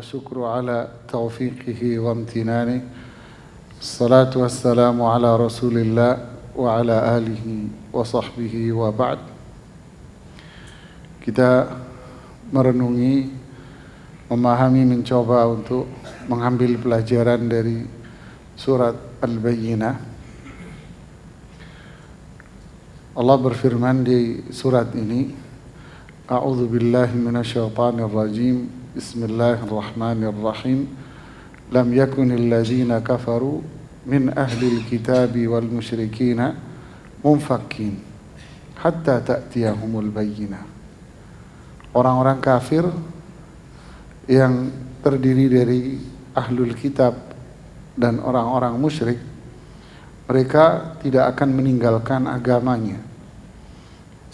والشكر على توفيقه وامتنانه. الصلاة والسلام على رسول الله وعلى آله وصحبه وبعد. Kita merenungi, memahami, mencoba untuk mengambil pelajaran dari surat Al-Bayyinah. Allah berfirman di surat ini, A'udzu billahi minasyaitonir rajim. Bismillahirrahmanirrahim. Lam yakunil ladzina kafaru min ahlil kitabi wal musyrikina munfakkin hatta ta'tiyahumul bayyinah. Orang-orang kafir yang terdiri dari ahlul kitab dan orang-orang musyrik, mereka tidak akan meninggalkan agamanya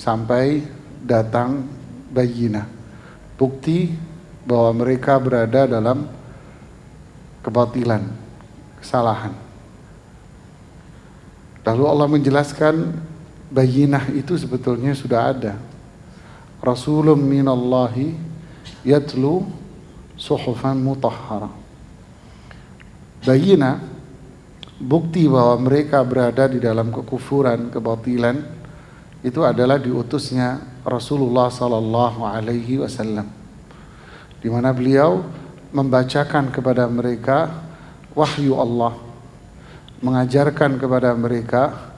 sampai datang bayyinah, bukti bahwa mereka berada dalam kebatilan, kesalahan. Lalu Allah menjelaskan bayyinah itu sebetulnya sudah ada. Rasulun minallahi yatlu suhufan mutahhara. Bayyinah, bukti bahwa mereka berada di dalam kekufuran, kebatilan, itu adalah diutusnya Rasulullah sallallahu alaihi wasallam, di mana beliau membacakan kepada mereka wahyu Allah, mengajarkan kepada mereka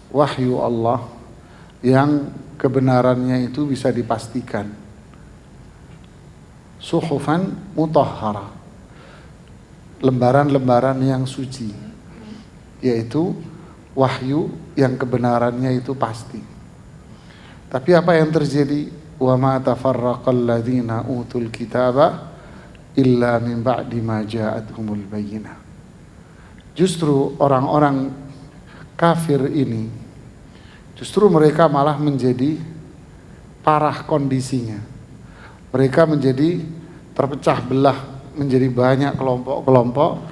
wahyu Allah yang kebenarannya itu bisa dipastikan. Suhufan mutahhara, lembaran-lembaran yang suci, yaitu wahyu yang kebenarannya itu pasti. Tapi apa yang terjadi? Wa ma tafarraqal ladzina utul kitaba illa min ba'di ma ja'atuhumul bayyinah. Justru orang-orang kafir ini, justru mereka malah menjadi parah kondisinya. Mereka menjadi terpecah belah, menjadi banyak kelompok-kelompok,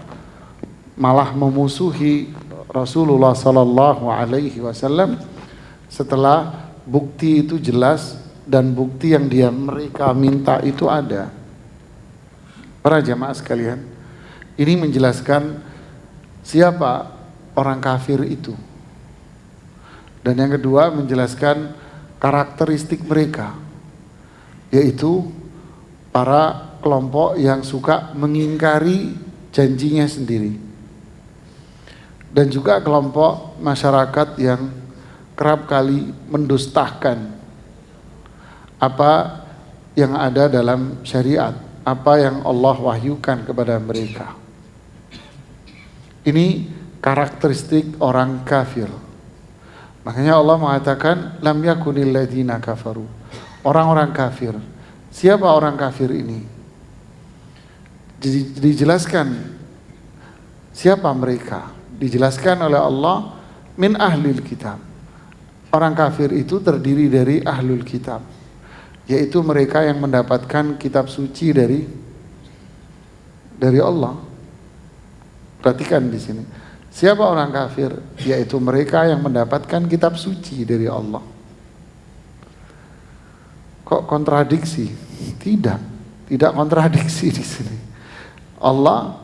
malah memusuhi Rasulullah sallallahu alaihi wasallam setelah bukti itu jelas dan bukti yang mereka minta itu ada. Para jamaah sekalian, ini menjelaskan siapa orang kafir itu. Dan yang kedua menjelaskan karakteristik mereka, yaitu para kelompok yang suka mengingkari janjinya sendiri. Dan juga kelompok masyarakat yang kerap kali mendustakan apa yang ada dalam syariat, apa yang Allah wahyukan kepada mereka. Ini karakteristik orang kafir. Makanya Allah mengatakan lam yakunil ladzina kafaru. Orang-orang kafir. Siapa orang kafir ini? Dijelaskan siapa mereka. Dijelaskan oleh Allah min ahlil kitab. Orang kafir itu terdiri dari ahlul kitab, yaitu mereka yang mendapatkan kitab suci dari Allah. Perhatikan di sini. Siapa orang kafir? Yaitu mereka yang mendapatkan kitab suci dari Allah. Kok kontradiksi? Tidak kontradiksi di sini. Allah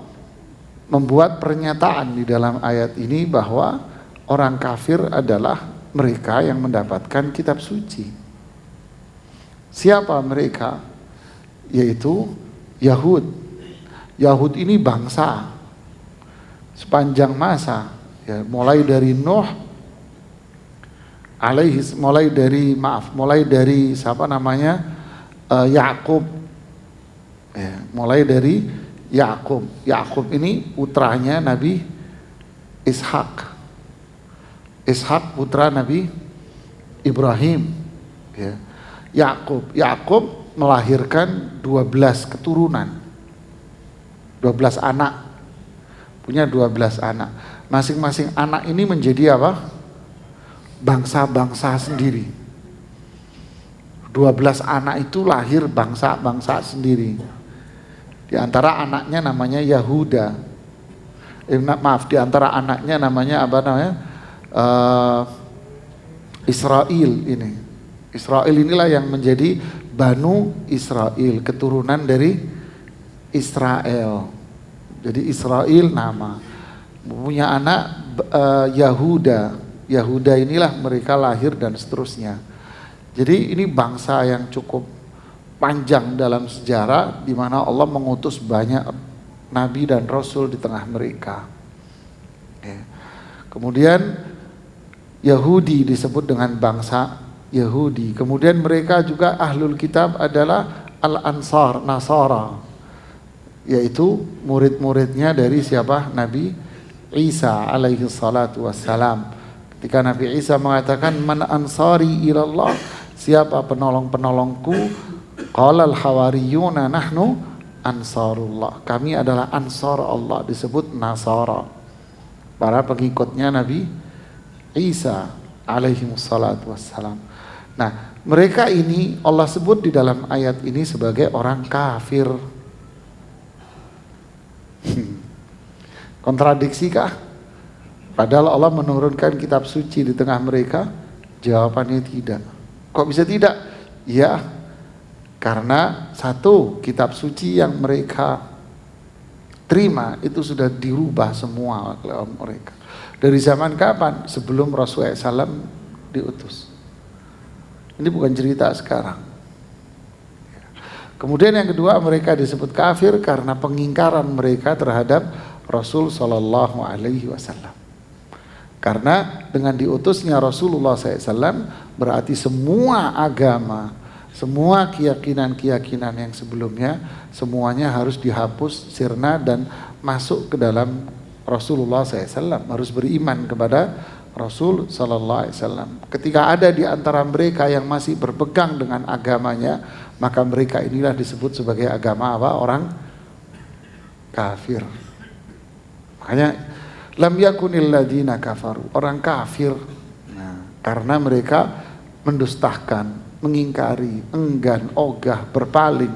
membuat pernyataan di dalam ayat ini bahwa orang kafir adalah mereka yang mendapatkan kitab suci. Siapa mereka? Yaitu Yahud. Yahud ini bangsa sepanjang masa, ya, mulai dari Nuh mulai dari siapa namanya, Yakub, ya, mulai dari Yakub. Yakub ini putranya Nabi Ishak. Ishak putra Nabi Ibrahim, ya. Yakub melahirkan 12 keturunan, 12 anak, punya 12 anak. Masing-masing anak ini menjadi apa? Bangsa-bangsa sendiri. 12 anak itu lahir bangsa-bangsa sendiri. Di antara anaknya namanya Yahuda. Di antara anaknya namanya apa namanya? Israel ini. Israel inilah yang menjadi Banu Israel, keturunan dari Israel. Jadi Israel nama. Punya anak Yahuda. Yahuda inilah mereka lahir dan seterusnya. Jadi ini bangsa yang cukup panjang dalam sejarah di mana Allah mengutus banyak nabi dan rasul di tengah mereka. Kemudian Yahudi disebut dengan bangsa Yahudi. Kemudian mereka juga ahlul kitab adalah Al-Ansar, Nasara, yaitu murid-muridnya dari siapa? Nabi Isa alaihi salatu wassalam. Ketika Nabi Isa mengatakan man ansari ilallah, siapa penolong-penolongku? Qalal hawariyuna nahnu ansarullah, kami adalah ansar Allah, disebut Nasara, para pengikutnya Nabi Isa alaihi salatu wassalam. Nah, mereka ini Allah sebut di dalam ayat ini sebagai orang kafir. Kontradiksikah? Padahal Allah menurunkan kitab suci di tengah mereka. Jawabannya tidak. Kok bisa tidak? Ya, karena satu, kitab suci yang mereka terima itu sudah dirubah semua oleh mereka. Dari zaman kapan? Sebelum Rasulullah SAW diutus. Ini bukan cerita sekarang. Kemudian yang kedua, mereka disebut kafir karena pengingkaran mereka terhadap Rasul Sallallahu Alaihi Wasallam. Karena dengan diutusnya Rasulullah SAW berarti semua agama, semua keyakinan-keyakinan yang sebelumnya semuanya harus dihapus, sirna, dan masuk ke dalam Rasulullah SAW. Harus beriman kepada Rasul Sallallahu Alaihi Wasallam. Ketika ada di antara mereka yang masih berpegang dengan agamanya, maka mereka inilah disebut sebagai agama apa? Orang kafir. Makanya lam yakunil ladina kafaru, orang kafir. Nah, karena mereka mendustakan, mengingkari, enggan, ogah, berpaling,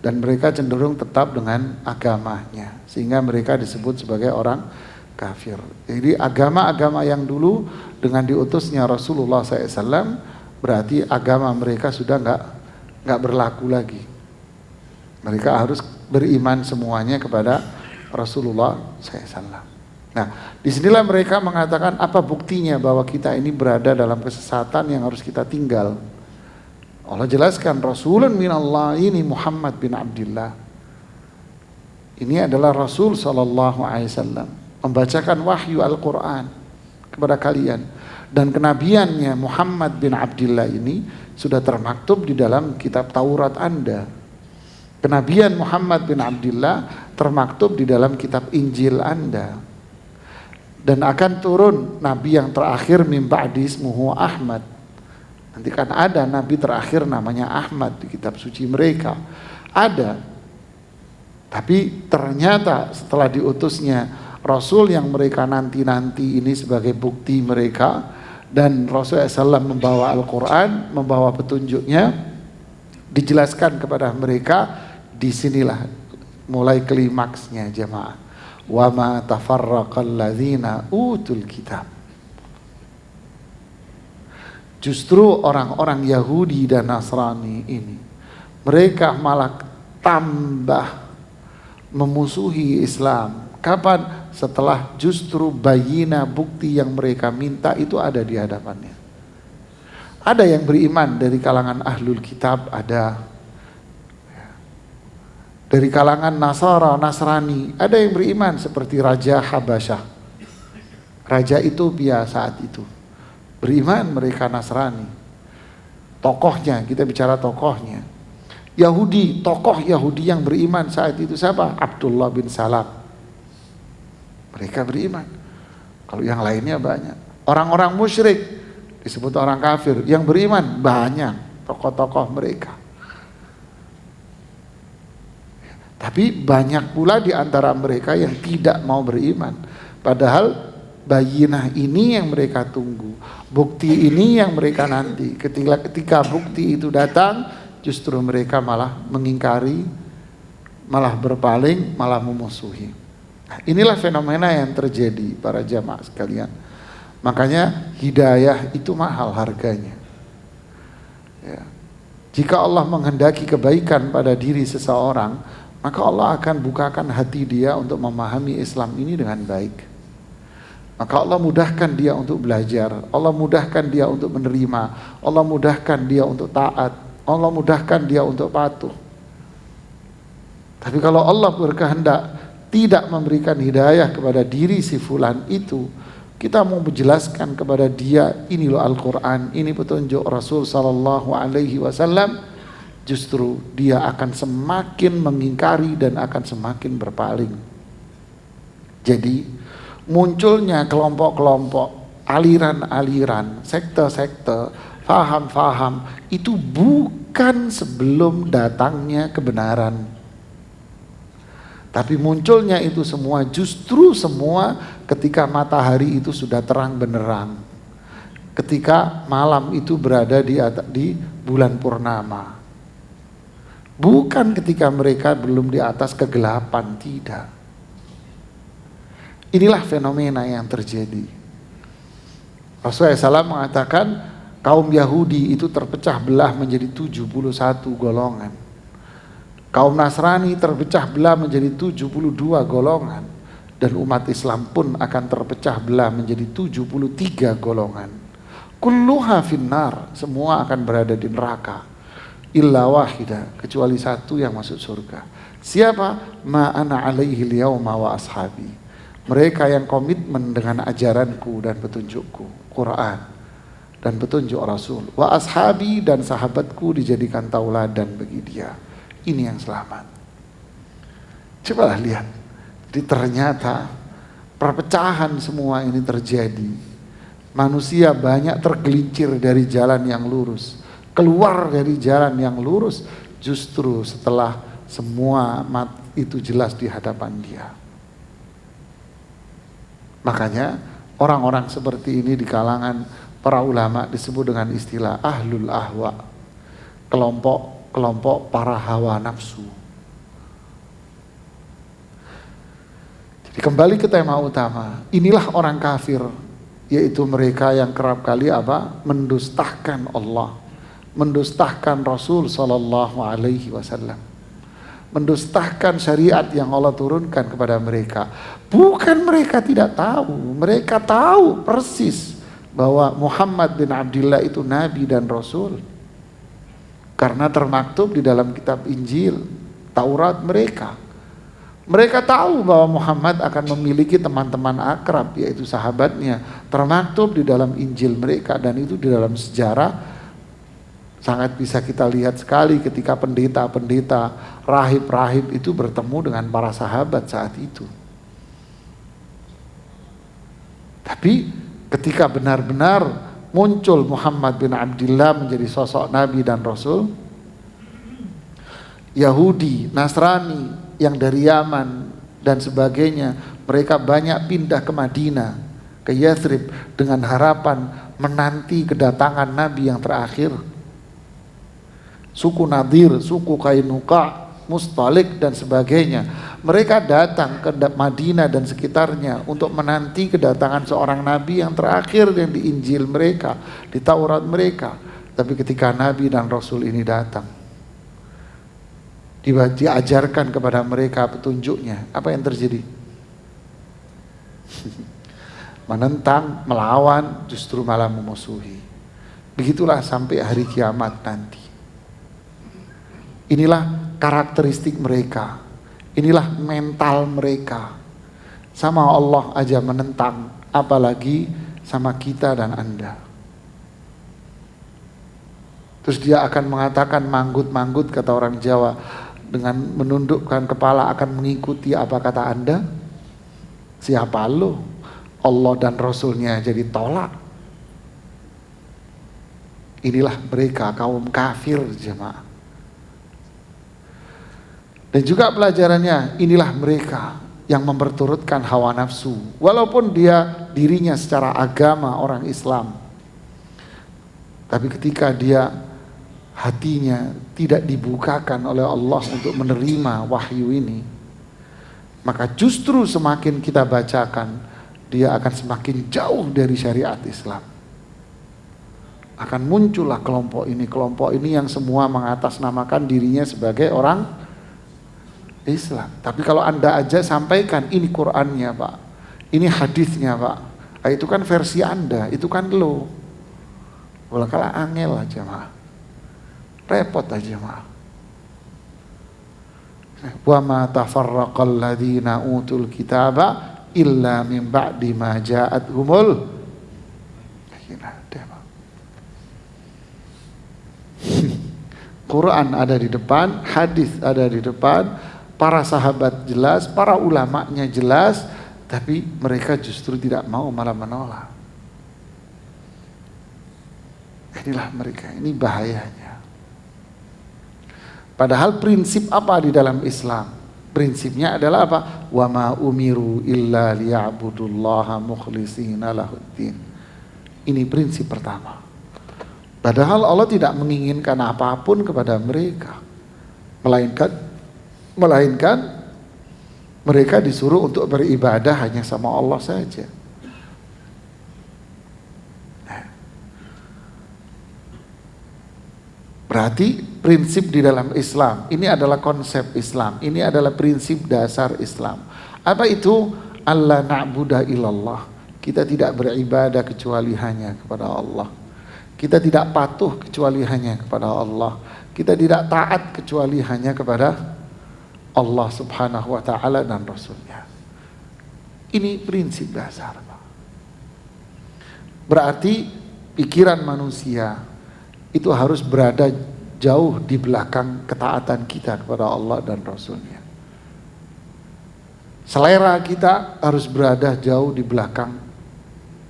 dan mereka cenderung tetap dengan agamanya, sehingga mereka disebut sebagai orang kafir. Jadi agama-agama yang dulu dengan diutusnya Rasulullah SAW berarti agama mereka sudah nggak berlaku lagi. Mereka harus beriman semuanya kepada Rasulullah SAW. Nah, disinilah mereka mengatakan apa buktinya bahwa kita ini berada dalam kesesatan yang harus kita tinggal. Allah jelaskan Rasulun minallah, ini Muhammad bin Abdullah. Ini adalah Rasul Sallallahu Alaihi Wasallam membacakan wahyu Al-Quran kepada kalian, dan kenabiannya Muhammad bin Abdullah ini sudah termaktub di dalam kitab Taurat Anda. Kenabian Muhammad bin Abdullah termaktub di dalam kitab Injil Anda. Dan akan turun nabi yang terakhir min ba'di ismuhu Ahmad. Nanti kan ada nabi terakhir namanya Ahmad di kitab suci mereka. Ada. Tapi ternyata setelah diutusnya Rasul yang mereka nanti-nanti ini sebagai bukti mereka, dan Rasulullah SAW membawa Al-Quran, membawa petunjuknya, dijelaskan kepada mereka. Disinilah mulai klimaksnya jemaah. Wa ma tafarraqal ladzina utul kitab. Justru orang-orang Yahudi dan Nasrani ini, mereka malah tambah memusuhi Islam. Kapan? Setelah justru bayina, bukti yang mereka minta itu ada di hadapannya. Ada yang beriman dari kalangan ahlul kitab, ada. Dari kalangan Nasara, Nasrani, ada yang beriman seperti Raja Habasyah, Raja Ethiopia saat itu. Beriman mereka Nasrani. Tokohnya, kita bicara tokohnya. Yahudi, tokoh Yahudi yang beriman saat itu siapa? Abdullah bin Salam. Mereka beriman. Kalau yang lainnya banyak. Orang-orang musyrik disebut orang kafir. Yang beriman banyak, tokoh-tokoh mereka. Tapi banyak pula di antara mereka yang tidak mau beriman. Padahal bayinah ini yang mereka tunggu, bukti ini yang mereka nanti. Ketika bukti itu datang, justru mereka malah mengingkari, malah berpaling, malah memusuhi. Nah, inilah fenomena yang terjadi para jamaah sekalian. Makanya hidayah itu mahal harganya. Ya. Jika Allah menghendaki kebaikan pada diri seseorang, maka Allah akan bukakan hati dia untuk memahami Islam ini dengan baik. Maka Allah mudahkan dia untuk belajar, Allah mudahkan dia untuk menerima, Allah mudahkan dia untuk taat, Allah mudahkan dia untuk patuh. Tapi kalau Allah berkehendak tidak memberikan hidayah kepada diri si fulan itu, kita mau menjelaskan kepada dia, ini loh Al-Quran, ini petunjuk Rasul Sallallahu Alaihi Wasallam, justru dia akan semakin mengingkari dan akan semakin berpaling. Jadi munculnya kelompok-kelompok, aliran-aliran, sekte-sekte, faham-faham itu bukan sebelum datangnya kebenaran, tapi munculnya itu semua justru semua ketika matahari itu sudah terang benderang, ketika malam itu berada di bulan purnama. Bukan ketika mereka belum di atas kegelapan, tidak. Inilah fenomena yang terjadi. Rasulullah SAW mengatakan kaum Yahudi itu terpecah belah menjadi 71 golongan. Kaum Nasrani terpecah belah menjadi 72 golongan. Dan umat Islam pun akan terpecah belah menjadi 73 golongan. Kulluha finnar, semua akan berada di neraka. Illa wahida, kecuali satu yang masuk surga. Siapa? Ma ana alaihi al-yauma wa ashabi. Mereka yang komitmen dengan ajaranku dan petunjukku, Quran dan petunjuk Rasul. Wa ashabi, dan sahabatku dijadikan tauladan bagi dia. Ini yang selamat. Cobalah lihat. Jadi ternyata perpecahan semua ini terjadi. Manusia banyak tergelincir dari jalan yang lurus, keluar dari jalan yang lurus justru setelah semua itu jelas di hadapan dia. Makanya orang-orang seperti ini di kalangan para ulama disebut dengan istilah ahlul ahwa, kelompok para hawa nafsu. Jadi kembali ke tema utama, inilah orang kafir, yaitu mereka yang kerap kali mendustakan Allah, mendustakan Rasul Sallallahu Alaihi Wasallam, mendustakan syariat yang Allah turunkan kepada mereka. Bukan mereka tidak tahu, mereka tahu persis bahwa Muhammad bin Abdullah itu Nabi dan Rasul, karena termaktub di dalam kitab Injil, Taurat mereka. Mereka tahu bahwa Muhammad akan memiliki teman-teman akrab, yaitu sahabatnya, termaktub di dalam Injil mereka, dan itu di dalam sejarah sangat bisa kita lihat sekali ketika pendeta-pendeta, rahib-rahib itu bertemu dengan para sahabat saat itu. Tapi ketika benar-benar muncul Muhammad bin Abdullah menjadi sosok Nabi dan Rasul, Yahudi, Nasrani yang dari Yaman dan sebagainya, mereka banyak pindah ke Madinah, ke Yathrib dengan harapan menanti kedatangan Nabi yang terakhir. Suku Nadir, suku Kainuka, Mustalik dan sebagainya, mereka datang ke Madinah dan sekitarnya untuk menanti kedatangan seorang Nabi yang terakhir yang di Injil mereka, di Taurat mereka. Tapi ketika Nabi dan Rasul ini datang, diajarkan kepada mereka petunjuknya, apa yang terjadi? Menentang, melawan, justru malah memusuhi. Begitulah sampai hari kiamat nanti. Inilah karakteristik mereka, inilah mental mereka. Sama Allah aja menentang, apalagi sama kita dan Anda. Terus dia akan mengatakan manggut-manggut, kata orang Jawa, dengan menundukkan kepala akan mengikuti apa kata Anda. Siapa lo? Allah dan Rasulnya jadi tolak. Inilah mereka, kaum kafir, jemaah. Dan juga pelajarannya, inilah mereka yang memperturutkan hawa nafsu, walaupun dia dirinya secara agama orang Islam, tapi ketika dia hatinya tidak dibukakan oleh Allah untuk menerima wahyu ini, maka justru semakin kita bacakan, dia akan semakin jauh dari syariat Islam. Akan muncullah kelompok ini yang semua mengatasnamakan dirinya sebagai orang Islam. Tapi kalau Anda aja sampaikan ini Qur'annya Pak, ini hadisnya Pak, nah, itu kan versi Anda, itu kan lo. Bola kalah angel aja mah, repot aja mah. Wa ma tafarraqal ladzina utul kitaba illa min ba'di ma ja'atuhumul. Quran ada di depan, hadis ada di depan, para sahabat jelas, para ulamanya jelas, tapi mereka justru tidak mau, malah menolak. Inilah mereka, ini bahayanya. Padahal prinsip apa di dalam Islam? Prinsipnya adalah apa? Wa ma umiru illa liya'budullaha mukhlishina lahuddin. Ini prinsip pertama. Padahal Allah tidak menginginkan apapun kepada mereka, melainkan mereka disuruh untuk beribadah hanya sama Allah saja. Berarti prinsip di dalam Islam, ini adalah konsep Islam, ini adalah prinsip dasar Islam. Apa itu? Allah na'budu illallah. Kita tidak beribadah kecuali hanya kepada Allah. Kita tidak patuh kecuali hanya kepada Allah. Kita tidak taat kecuali hanya kepada Allah subhanahu wa ta'ala dan Rasulnya. Ini prinsip dasar. Berarti pikiran manusia itu harus berada jauh di belakang ketaatan kita kepada Allah dan Rasulnya. Selera kita harus berada jauh di belakang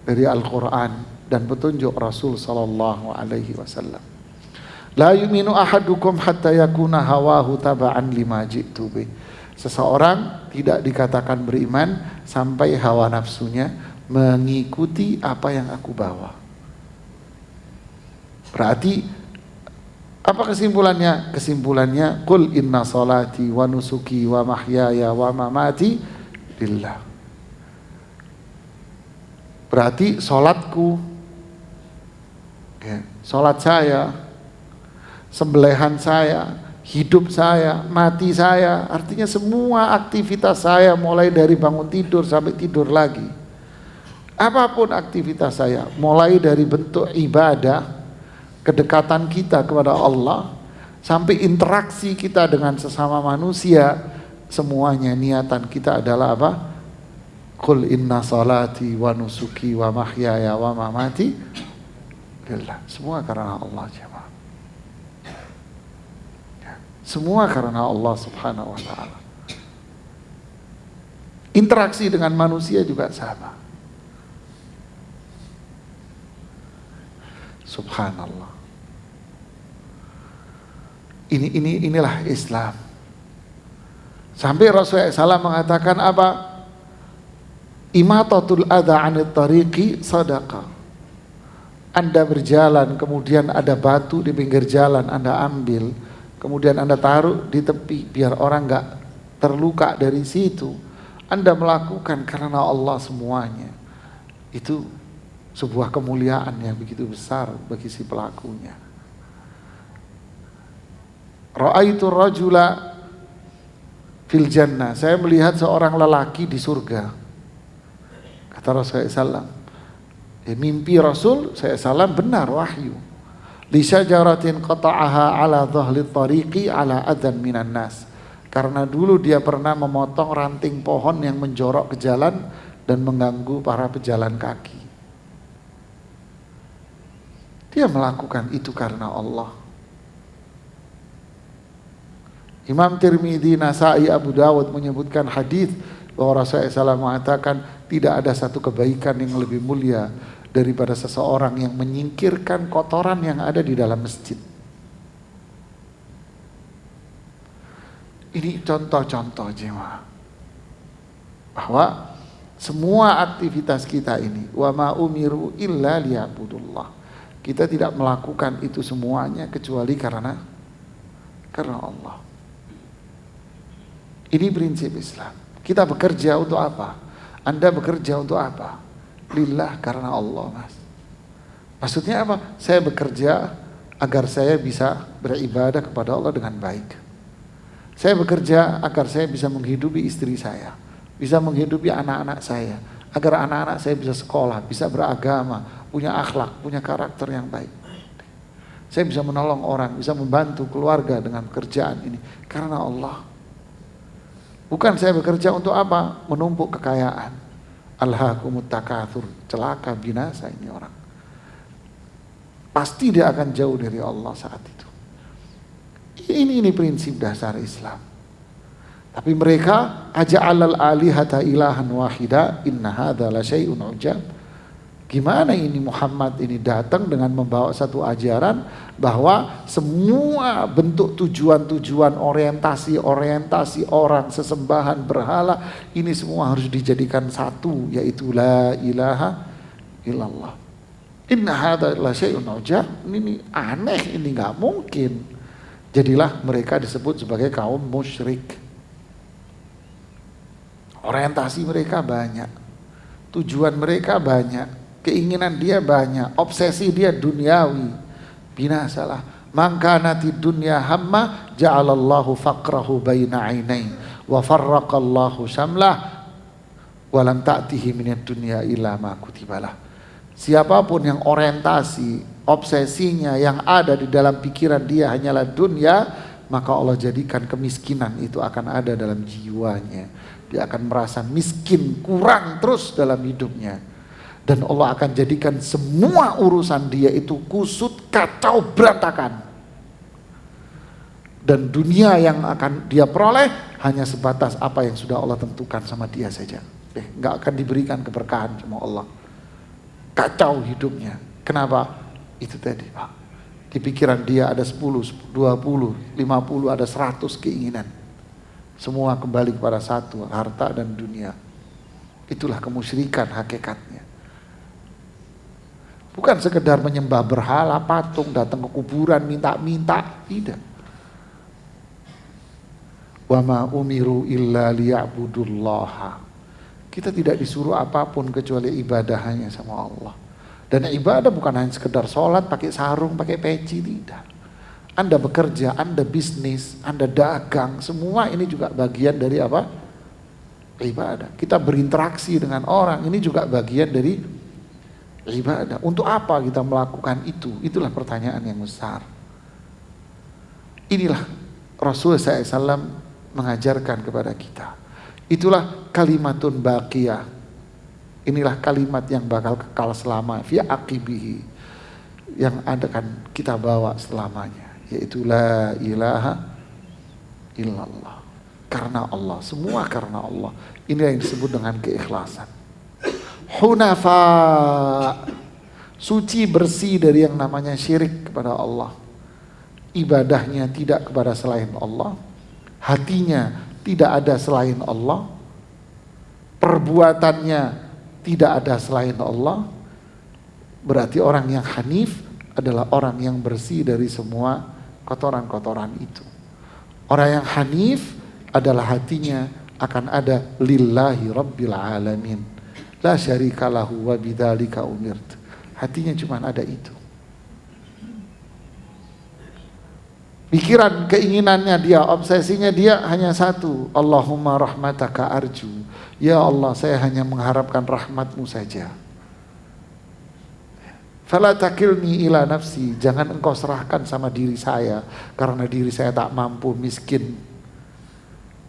dari Al-Quran dan petunjuk Rasul sallallahu alaihi wasallam. La yu'minu ahadukum hatta yakuna hawahu taba'an lima ji'tu bih. Seseorang tidak dikatakan beriman sampai hawa nafsunya mengikuti apa yang aku bawa. Berarti apa kesimpulannya? Kesimpulannya qul inna salati wa nusuki wa mahyaya wa mamati lillah. Berarti salatku, ya, salat saya, sembelihan saya, hidup saya, mati saya, artinya semua aktivitas saya mulai dari bangun tidur sampai tidur lagi. Apapun aktivitas saya, mulai dari bentuk ibadah, kedekatan kita kepada Allah, sampai interaksi kita dengan sesama manusia, semuanya niatan kita adalah apa? Qul inna salati wa nusuki wa mahyaya wa mamati lillah. Semua karena Allah jemaah. Semua karena Allah subhanahu wa ta'ala. Interaksi dengan manusia juga sama. Subhanallah. Inilah Islam. Sampai Rasulullah SAW mengatakan apa? Imatatul adha 'anit tariqi sadaqah. Anda berjalan, kemudian ada batu di pinggir jalan, Anda ambil, kemudian Anda taruh di tepi biar orang enggak terluka dari situ. Anda melakukan karena Allah semuanya. Itu sebuah kemuliaan yang begitu besar bagi si pelakunya. Ra'aitu rajula fil jannah. Saya melihat seorang lelaki di surga. Kata Rasulullah SAW. Mimpi Rasul SAW benar, wahyu. Li syajaratin qata'aha ala dhahli tariqi ala adhan minan nas. Karena dulu dia pernah memotong ranting pohon yang menjorok ke jalan dan mengganggu para pejalan kaki. Dia melakukan itu karena Allah. Imam Tirmidzi, Nasai, Abu Dawud menyebutkan hadis bahwa Rasulullah SAW mengatakan tidak ada satu kebaikan yang lebih mulia daripada seseorang yang menyingkirkan kotoran yang ada di dalam masjid. Ini contoh-contoh jemaah bahwa semua aktivitas kita ini wa ma umiru illa liya'budullah. Kita tidak melakukan itu semuanya kecuali karena Allah. Ini prinsip Islam. Kita bekerja untuk apa? Anda bekerja untuk apa? Lillah, karena Allah, Mas. Maksudnya apa? Saya bekerja agar saya bisa beribadah kepada Allah dengan baik. Saya bekerja agar saya bisa menghidupi istri saya, bisa menghidupi anak-anak saya, agar anak-anak saya bisa sekolah, bisa beragama, punya akhlak, punya karakter yang baik. Saya bisa menolong orang, bisa membantu keluarga dengan pekerjaan ini karena Allah. Bukan saya bekerja untuk apa? Menumpuk kekayaan. Alhaakumut takatsur, celaka binasa ini orang. Pasti dia akan jauh dari Allah saat itu. Ini prinsip dasar Islam. Tapi mereka aja'alal alihata ilahan wahida inna hadza la syai'un ujab. Gimana ini Muhammad ini datang dengan membawa satu ajaran bahwa semua bentuk tujuan-tujuan orientasi orang, sesembahan, berhala, ini semua harus dijadikan satu, yaitu la ilaha illallah. Inna hadza la syai'un ujab. Ini aneh, ini nggak mungkin. Jadilah mereka disebut sebagai kaum musyrik. Orientasi mereka banyak, tujuan mereka banyak, keinginan dia banyak, obsesi dia duniawi. Binasalah. Man kanati dunya hamma ja'alallahu faqrahu baina ainai wa farraqallahu syamlah wa lam ta'tihi minad dunya illa ma kutibalah. Siapapun yang orientasi, obsesinya yang ada di dalam pikiran dia hanyalah dunia, maka Allah jadikan kemiskinan itu akan ada dalam jiwanya. Dia akan merasa miskin, kurang terus dalam hidupnya. Dan Allah akan jadikan semua urusan dia itu kusut, kacau, berantakan. Dan dunia yang akan dia peroleh hanya sebatas apa yang sudah Allah tentukan sama dia saja. Nggak akan diberikan keberkahan sama Allah. Kacau hidupnya. Kenapa? Itu tadi, Pak. Di pikiran dia ada 10, 20, 50, ada 100 keinginan. Semua kembali kepada satu, harta dan dunia. Itulah kemusyrikan hakikatnya. Bukan sekedar menyembah berhala, patung, datang ke kuburan, minta-minta. Tidak. Wa ma umiru illa liya'budullaha. Kita tidak disuruh apapun kecuali ibadah hanya sama Allah. Dan ibadah bukan hanya sekedar sholat, pakai sarung, pakai peci, tidak. Anda bekerja, Anda bisnis, Anda dagang, semua ini juga bagian dari apa? Ibadah. Kita berinteraksi dengan orang, ini juga bagian dari ibadah. Untuk apa kita melakukan itu? Itulah pertanyaan yang besar. Inilah Rasulullah SAW mengajarkan kepada kita. Itulah kalimatun baqiyah. Inilah kalimat yang bakal kekal selama fi aqibihi, yang akan kita bawa selamanya, yaitu la ilaha illallah. Karena Allah, semua karena Allah. Ini yang disebut dengan keikhlasan. Hunafa, suci bersih dari yang namanya syirik kepada Allah. Ibadahnya tidak kepada selain Allah, hatinya tidak ada selain Allah, perbuatannya tidak ada selain Allah. Berarti orang yang hanif adalah orang yang bersih dari semua kotoran-kotoran itu. Orang yang hanif adalah hatinya akan ada lillahi rabbil alamin, la syarika lahu wa bidzalika umirt. Hatinya cuma ada itu. Pikiran, keinginannya dia, obsesinya dia hanya satu. Allahumma rahmataka arju. Ya Allah, saya hanya mengharapkan rahmatmu saja. Fala takilni ila nafsi. Jangan engkau serahkan sama diri saya, karena diri saya tak mampu, miskin,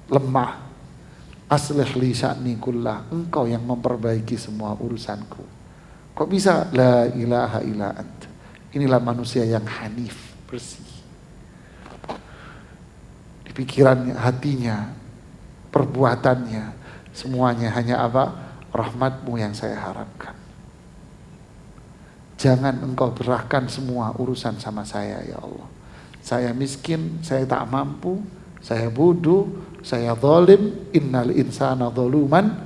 lemah. Aslih li sya'ni kullah. Engkau yang memperbaiki semua urusanku. Kok bisa? La ilaha illa anta. Inilah manusia yang hanif, bersih. Pikirannya, hatinya, perbuatannya, semuanya hanya apa? Rahmatmu yang saya harapkan. Jangan engkau berahkan semua urusan sama saya, ya Allah. Saya miskin, saya tak mampu, saya bodoh, saya zalim. Innal insana zaluman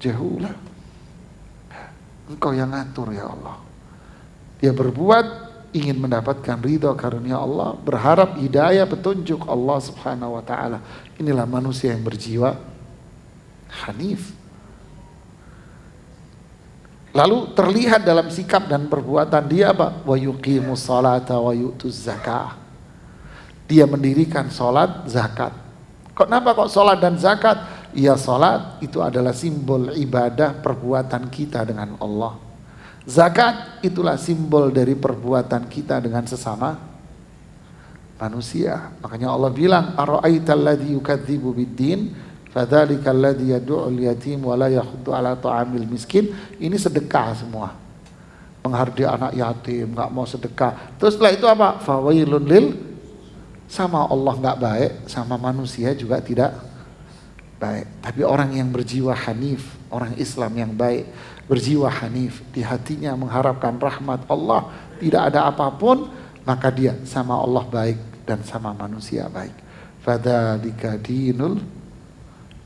jahula. Engkau yang ngatur, ya Allah. Dia berbuat ingin mendapatkan ridha karunia Allah, berharap hidayah petunjuk Allah Subhanahu wa taala. Inilah manusia yang berjiwa hanif. Lalu terlihat dalam sikap dan perbuatan dia apa? Wa yuqimus salata wa yu'tuz zakah. Dia mendirikan sholat, zakat. Kenapa kok sholat dan zakat? Ya, sholat itu adalah simbol ibadah perbuatan kita dengan Allah. Zakat itulah simbol dari perbuatan kita dengan sesama manusia. Makanya Allah bilang, ara'aital ladzi yukadzibu biddin fadzalikal ladzi yad'ul yatim wa la yahuddu ala ta'amil miskin. Ini sedekah semua. Menghargai anak yatim, enggak mau sedekah. Terus setelah itu apa? Fawailun lil, sama Allah enggak baik, sama manusia juga tidak baik. Tapi orang yang berjiwa hanif, orang Islam yang baik, berjiwa hanif, di hatinya mengharapkan rahmat Allah, tidak ada apapun, maka dia sama Allah baik dan sama manusia baik. Fadzalika dinul,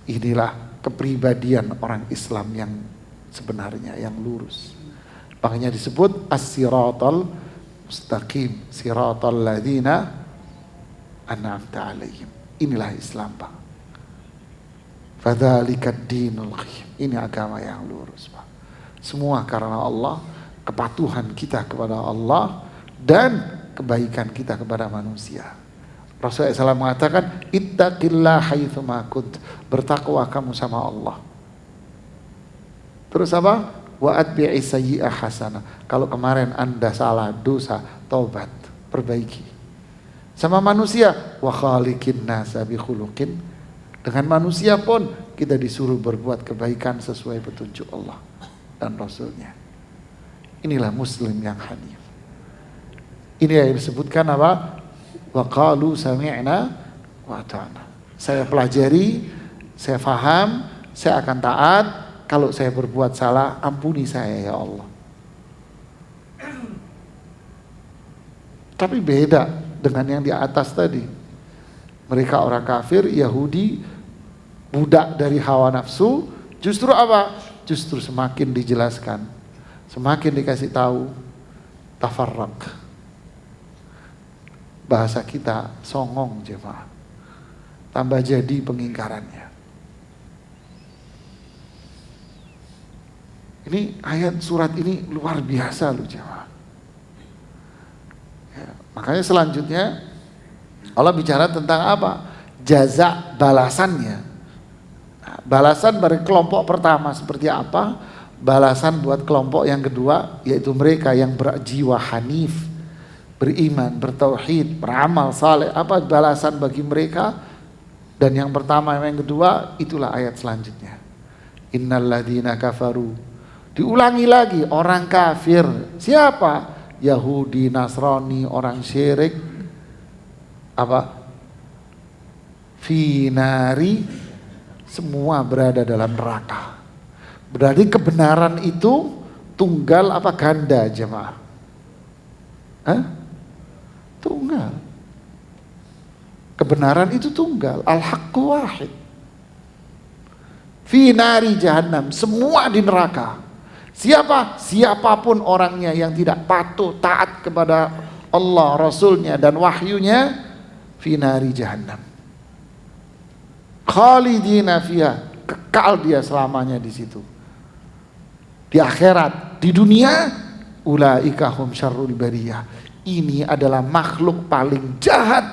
inilah kepribadian orang Islam yang sebenarnya, yang lurus. Makanya disebut as-siratal mustaqim, siratal ladzina an'amta alaihim. Inilah Islam, Pak. Fadzalika dinul qayyim. Ini agama yang lurus, Pak. Semua karena Allah, kepatuhan kita kepada Allah dan kebaikan kita kepada manusia. Rasulullah SAW mengatakan, ittaqillah haitsu ma kunt, bertakwa kamu sama Allah. Terus apa? Wa atbi'i sayyi'ah hasanah. Kalau kemarin Anda salah dosa, taubat, perbaiki. Sama manusia, wa khaliqin nasa bi khuluqin. Dengan manusia pun kita disuruh berbuat kebaikan sesuai petunjuk Allah dan Rasulnya. Inilah Muslim yang hanif. Ini yang disebutkan apa? Wa qalu sami'na wa ata'na. Saya pelajari, saya faham, saya akan taat. Kalau saya berbuat salah, ampuni saya ya Allah. Tapi beda dengan yang di atas tadi. Mereka orang kafir, Yahudi, budak dari hawa nafsu. Justru apa? Justru semakin dijelaskan, semakin dikasih tahu, tafarraq. Bahasa kita songong, jemaah. Tambah jadi pengingkarannya. Ini ayat surat ini luar biasa loh, jemaah. Ya, makanya selanjutnya Allah bicara tentang apa? Jaza, balasannya. Nah, balasan dari kelompok pertama seperti apa? Balasan buat kelompok yang kedua, yaitu mereka yang berjiwa hanif, beriman, bertauhid, beramal saleh. Apa balasan bagi mereka? Dan yang pertama, yang kedua, itulah ayat selanjutnya. Innalladzina kafaru. Diulangi lagi, orang kafir. Siapa? Yahudi, Nasrani, orang syirik. Apa? Finari, semua berada dalam neraka. Berarti kebenaran itu tunggal apa ganda, jemaah? Hah? Tunggal. Kebenaran itu tunggal. Al-haqqu wahid. Finari jahannam, semua di neraka. Siapa? Siapapun orangnya yang tidak patuh, taat kepada Allah, Rasulnya dan wahyunya, finari jahannam. Khalidina fiha, kekal dia selamanya di situ. Di akhirat, di dunia, ulaika hum syarrul bariyah. Ini adalah makhluk paling jahat.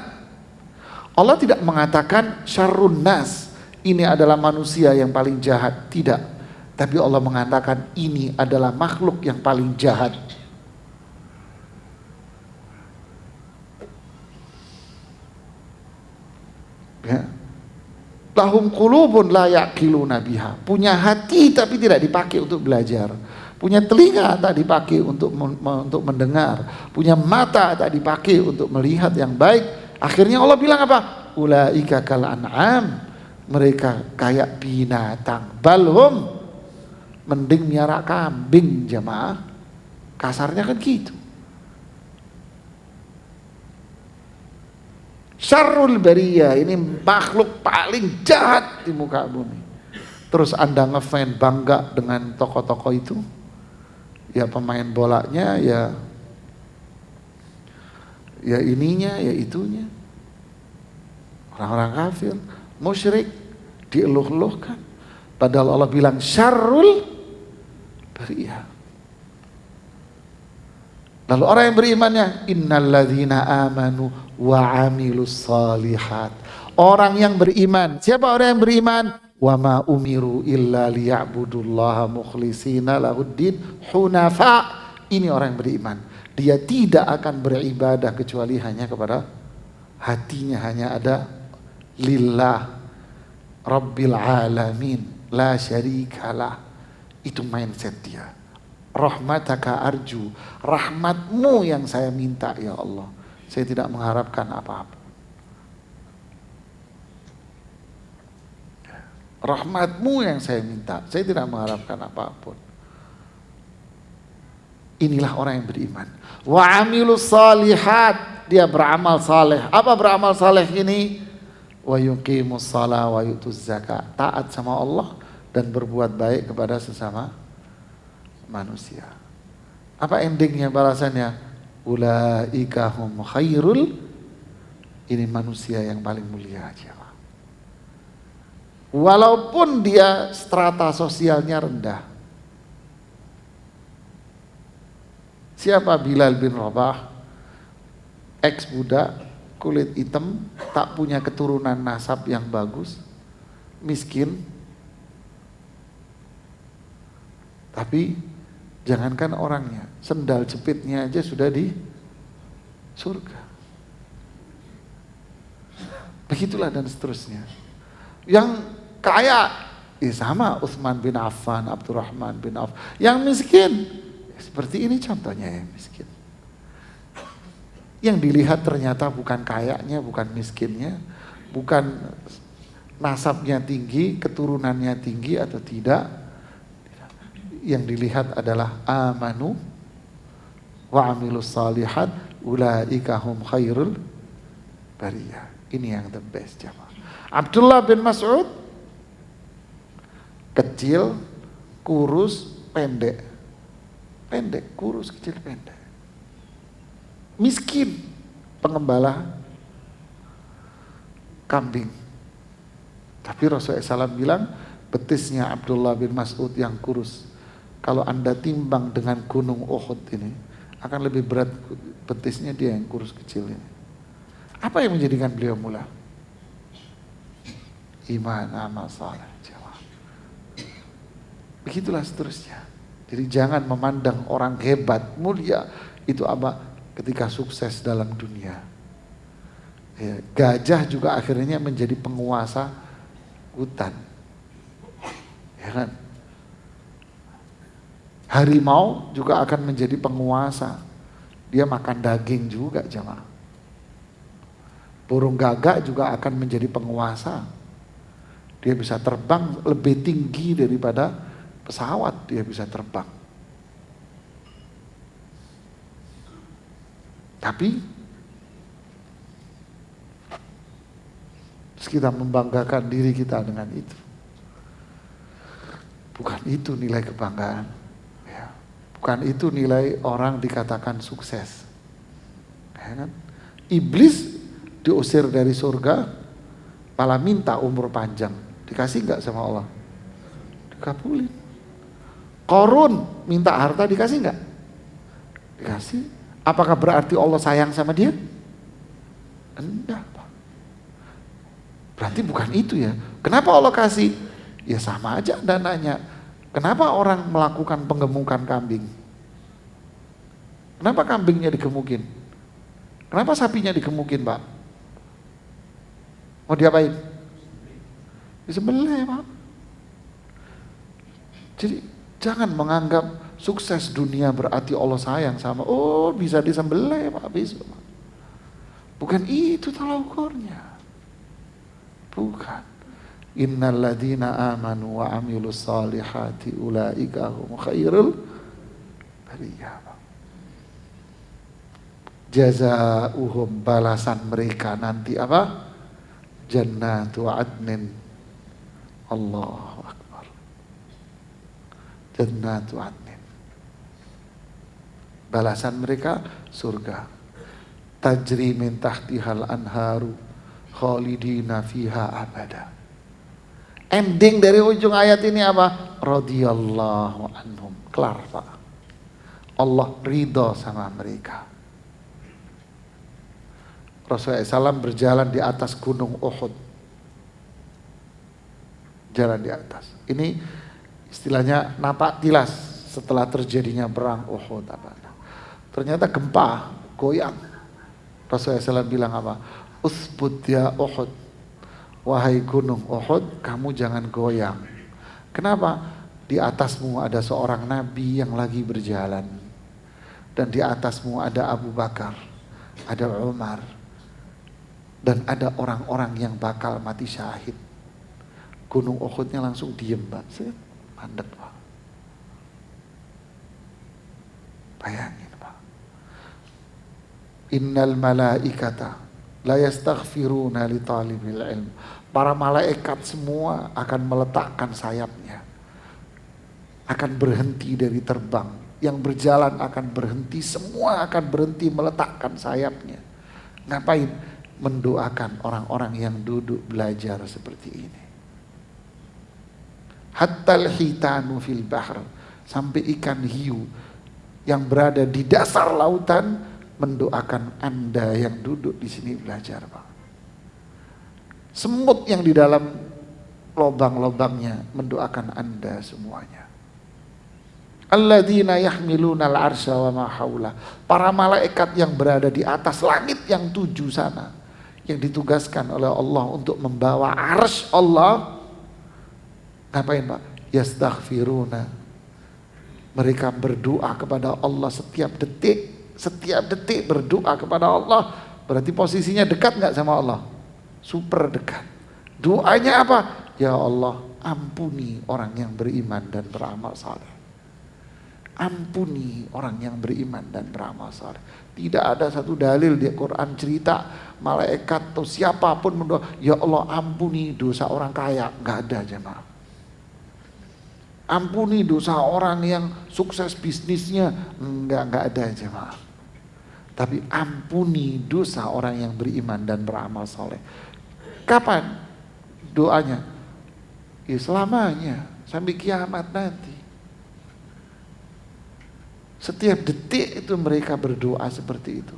Allah tidak mengatakan syarrun nas, ini adalah manusia yang paling jahat, tidak. Tapi Allah mengatakan ini adalah makhluk yang paling jahat. Ya. Lahum qulubun la yaqiluna biha. Punya hati tapi tidak dipakai untuk belajar. Punya telinga tak dipakai untuk mendengar. Punya mata tak dipakai untuk melihat yang baik. Akhirnya Allah bilang apa? Ulaika kal an'am. Mereka kayak binatang. Balhum, mending miara kambing, jemaah. Kasarnya kan gitu. Syarrul bariyah, ini makhluk paling jahat di muka bumi. Terus Anda ngefans bangga dengan tokoh-tokoh itu. Ya pemain bolanya, ya ininya, ya itunya. Orang-orang kafir, musyrik, dieluh-eluhkan. Padahal Allah bilang syarrul bariyah. Lalu orang yang berimannya, innalladzina amanu wa amilus solihat. Orang yang beriman. Siapa orang yang beriman? Wa ma umiru illa liya'budullaha mukhlishina lahuddin hunafa. Ini orang yang beriman. Dia tidak akan beribadah kecuali hanya kepada hatinya hanya ada lillah rabbil alamin la syarikalah. Itu mindset dia. Rahmataka arju, rahmatmu yang saya minta ya Allah. Saya tidak mengharapkan apa-apa. Rahmatmu yang saya minta, saya tidak mengharapkan apapun. Inilah orang yang beriman. Wa amilus salihat, dia beramal saleh. Apa beramal saleh ini? Wa yuqimus shalah wa yutuz zakat. Taat sama Allah dan berbuat baik kepada sesama manusia. Apa endingnya balasannya? Ulaika hum khairul. Ini manusia yang paling mulia aja. Walaupun dia strata sosialnya rendah. Siapa Bilal bin Rabah? Ex-budak, kulit hitam, tak punya keturunan nasab yang bagus, miskin. Tapi jangankan orangnya, sendal jepitnya aja sudah di surga. Begitulah dan seterusnya. Yang kaya, sama Utsman bin Affan, Abdurrahman bin Auf. Yang miskin, seperti ini contohnya yang miskin. Yang dilihat ternyata bukan kayanya, bukan miskinnya, bukan nasabnya tinggi, keturunannya tinggi atau tidak. Yang dilihat adalah amanu wa amilus salihat ulaika hum khairul bariyah. Ini yang the best jamaah. Abdullah bin Mas'ud kecil, kurus, pendek. Pendek, kurus, kecil, pendek. Miskin, pengembala kambing. Tapi Rasulullah SAW bilang betisnya Abdullah bin Mas'ud yang kurus, kalau Anda timbang dengan gunung Uhud ini, akan lebih berat betisnya dia yang kurus kecil ini. Apa yang menjadikan beliau mula? Iman, amal saleh. Begitulah seterusnya. Jadi jangan memandang orang hebat, mulia, itu apa? Ketika sukses dalam dunia. Ya, gajah juga akhirnya menjadi penguasa hutan. Ya kan? Harimau juga akan menjadi penguasa. Dia makan daging juga jemaah. Burung gagak juga akan menjadi penguasa. Dia bisa terbang lebih tinggi daripada pesawat, dia bisa terbang. Tapi kita membanggakan diri kita dengan itu. Bukan itu nilai kebanggaan. Bukan itu nilai orang dikatakan sukses. Ya kan? Iblis diusir dari surga, malah minta umur panjang. Dikasih nggak sama Allah? Dikabulin. Qarun minta harta, dikasih nggak? Dikasih. Apakah berarti Allah sayang sama dia? Enggak. Berarti bukan itu ya. Kenapa Allah kasih? Ya sama aja Anda nanya. Kenapa orang melakukan penggemukan kambing? Kenapa kambingnya digemukin? Kenapa sapinya digemukin, Pak? Mau diapain? Disembelih, Pak. Jadi jangan menganggap sukses dunia berarti Allah sayang sama. Oh, bisa disembelih, Pak, bisa. Bukan itu tolak ukurnya. Bukan. Innal ladzina amanu wa amilus salihati ulaika hum khairul bariyah. Jazaa'uhum, balasan mereka nanti apa? Jannatu adnin. Allahu akbar. Jannatu adnin. Balasan mereka surga. Tajri min tahtihal anharu khalidina fiha abada. Ending dari ujung ayat ini apa? Radhiyallahu anhum. Kelar, Pak. Allah ridho sama mereka. Rasulullah SAW berjalan di atas gunung Uhud. Jalan di atas. Ini istilahnya napak tilas setelah terjadinya perang Uhud. Ternyata gempa, goyang. Rasulullah SAW bilang apa? Usbut ya Uhud. Wahai gunung Uhud, kamu jangan goyang. Kenapa? Di atasmu ada seorang nabi yang lagi berjalan. Dan di atasmu ada Abu Bakar, ada Umar, dan ada orang-orang yang bakal mati syahid. Gunung Uhudnya langsung diem, Pak. Mandek, Pak. Bayangin, Pak. Innal malaikata la yastaghfiruna li talibil ilm. Para malaikat semua akan meletakkan sayapnya. Akan berhenti dari terbang. Yang berjalan akan berhenti, semua akan berhenti meletakkan sayapnya. Ngapain? Mendoakan orang-orang yang duduk belajar seperti ini. Hattal hitanu fil bahr, sampai ikan hiu yang berada di dasar lautan mendoakan Anda yang duduk di sini belajar, Pak. Semut yang di dalam lubang-lubangnya mendoakan Anda semuanya. Alladzina yahmiluna al-arsya wa ma haula. Para malaikat yang berada di atas langit yang 7 sana, yang ditugaskan oleh Allah untuk membawa arsy Allah. Ngapain, Pak? Yastaghfiruna. Mereka berdoa kepada Allah setiap detik berdoa kepada Allah. Berarti posisinya dekat nggak sama Allah? Super dekat. Doanya apa? Ya Allah, ampuni orang yang beriman dan beramal saleh. Ampuni orang yang beriman dan beramal saleh. Tidak ada satu dalil di Quran cerita malaikat atau siapapun mendoa, ya Allah ampuni dosa orang kaya. Nggak ada, jemaah. Ampuni dosa orang yang sukses bisnisnya. Nggak ada, jemaah. Tapi ampuni dosa orang yang beriman dan beramal saleh. Kapan doanya? Ya selamanya, sampai kiamat nanti. Setiap detik itu mereka berdoa seperti itu.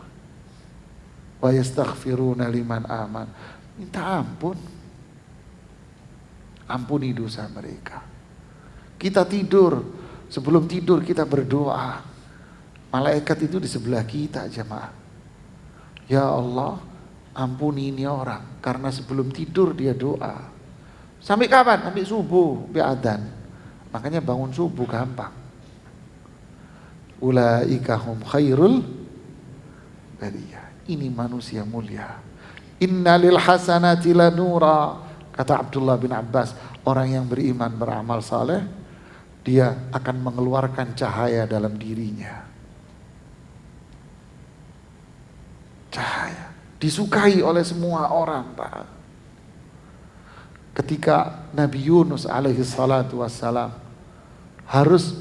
Wa yastaghfiruna liman aman. Minta ampun. Ampuni dosa mereka. Kita tidur, sebelum tidur kita berdoa. Malaikat itu di sebelah kita, jemaah. Ya Allah, ampuni ini orang, karena sebelum tidur dia doa. Sampai kapan? Sampai subuh, sampai adzan. Makanya bangun subuh gampang. Ulaika hum khairul bariyah. Ini manusia mulia. Innalil hasanati lanura. Kata Abdullah bin Abbas, orang yang beriman beramal saleh, dia akan mengeluarkan cahaya dalam dirinya. Cahaya disukai oleh semua orang, Pak. Ketika Nabi Yunus alaihi salatu wassalam harus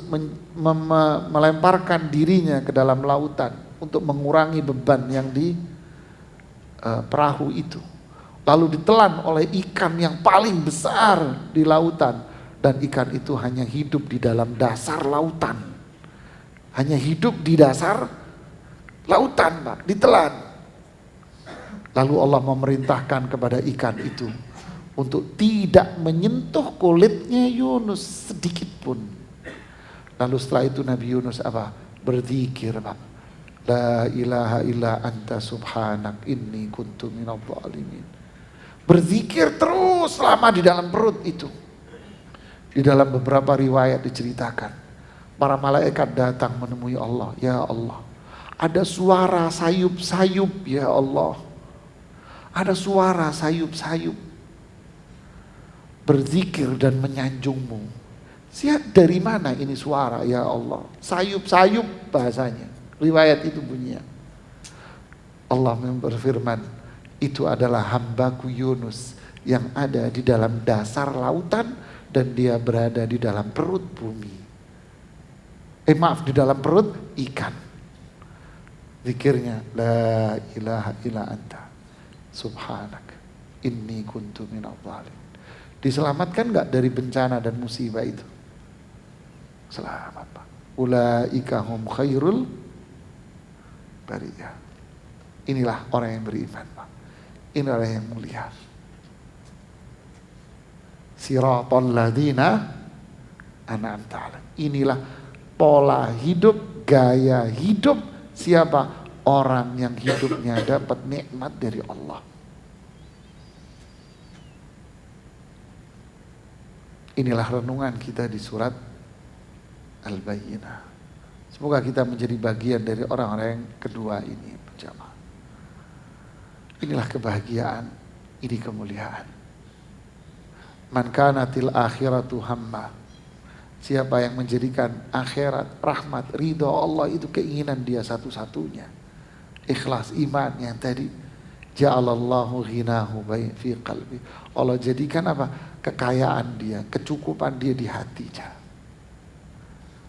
melemparkan dirinya ke dalam lautan untuk mengurangi beban yang di perahu itu. Lalu ditelan oleh ikan yang paling besar di lautan. Dan ikan itu hanya hidup di dalam dasar lautan. Hanya hidup di dasar lautan, Pak. Ditelan. Lalu Allah memerintahkan kepada ikan itu untuk tidak menyentuh kulitnya Yunus sedikit pun. Lalu setelah itu Nabi Yunus apa? Berzikir, Pak. La ilaha illa anta subhanak inni kuntu minadh dhalimin. Berzikir terus lama di dalam perut itu. Di dalam beberapa riwayat diceritakan, para malaikat datang menemui Allah. Ya Allah, ada suara sayup-sayup, ya Allah. Ada suara sayup-sayup. Berzikir dan menyanjungmu. Siap dari mana ini suara, ya Allah? Sayup-sayup bahasanya. Riwayat itu bunyinya. Allah berfirman, itu adalah hambaku Yunus yang ada di dalam dasar lautan dan dia berada di dalam perut bumi. Di dalam perut ikan. Zikirnya, la ilaha illa anta subhanak inni kuntu minadh dhalimin. Diselamatkan gak dari bencana dan musibah itu? Selamat, Pak. ulaika hum khairul bariyah. Inilah orang yang beriman, Pak. Ini orang yang mulia. Siratal ladzina an'amta 'alaihim. Inilah pola hidup, gaya hidup siapa? Orang yang hidupnya dapat nikmat dari Allah. Inilah renungan kita di surat Al-Bayyinah. Semoga kita menjadi bagian dari orang-orang yang kedua ini, berjamaah. Inilah kebahagiaan, ini kemuliaan. Man kanatil akhiratu hamma. Siapa yang menjadikan akhirat, rahmat, ridho Allah itu keinginan dia satu-satunya. Ikhlas iman yang tadi. Ja'alallahu ghinahu fi qalbi. Allah jadikan apa? Kekayaan dia, kecukupan dia di hatinya.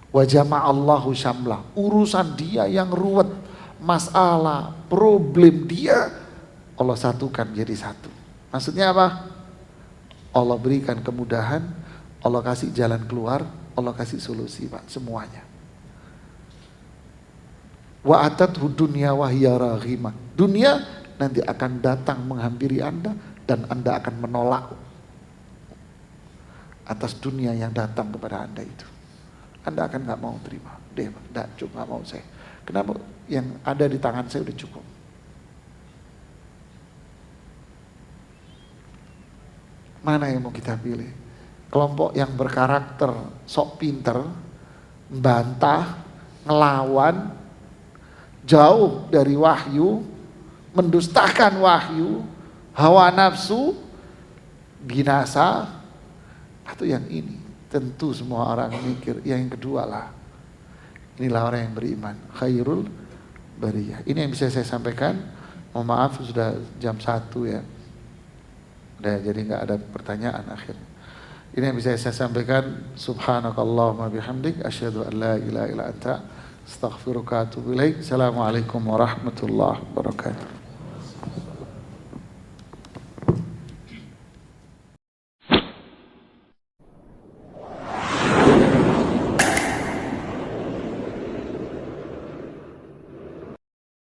Wa jama'allahu syamlah. Urusan dia yang ruwet, masalah, problem dia, Allah satukan jadi satu. Maksudnya apa? Allah berikan kemudahan, Allah kasih jalan keluar, Allah kasih solusi, Pak, semuanya. Wa atathu dunya wa hiya raghimah. Dunia nanti akan datang menghampiri Anda dan Anda akan menolak atas dunia yang datang kepada Anda itu. Anda akan nggak mau terima. Nggak cukup, nggak mau saya. Kenapa? Yang ada di tangan saya udah cukup. Mana yang mau kita pilih? Kelompok yang berkarakter sok pinter, membantah, ngelawan, jauh dari wahyu, mendustakan wahyu, hawa nafsu, binasa, atau yang ini? Tentu semua orang mikir yang kedua lah. Inilah orang yang beriman, khairul bariyah. Ini yang bisa saya sampaikan. Mohon maaf sudah jam 1 ya. Udah, jadi nggak ada pertanyaan akhirnya. Ini yang bisa saya sampaikan. Subhanakallahumma bihamdik, asyhadu an la ilaha illa anta, astaghfiruka wa atubu ilaik. Assalamualaikum warahmatullahi wabarakatuh.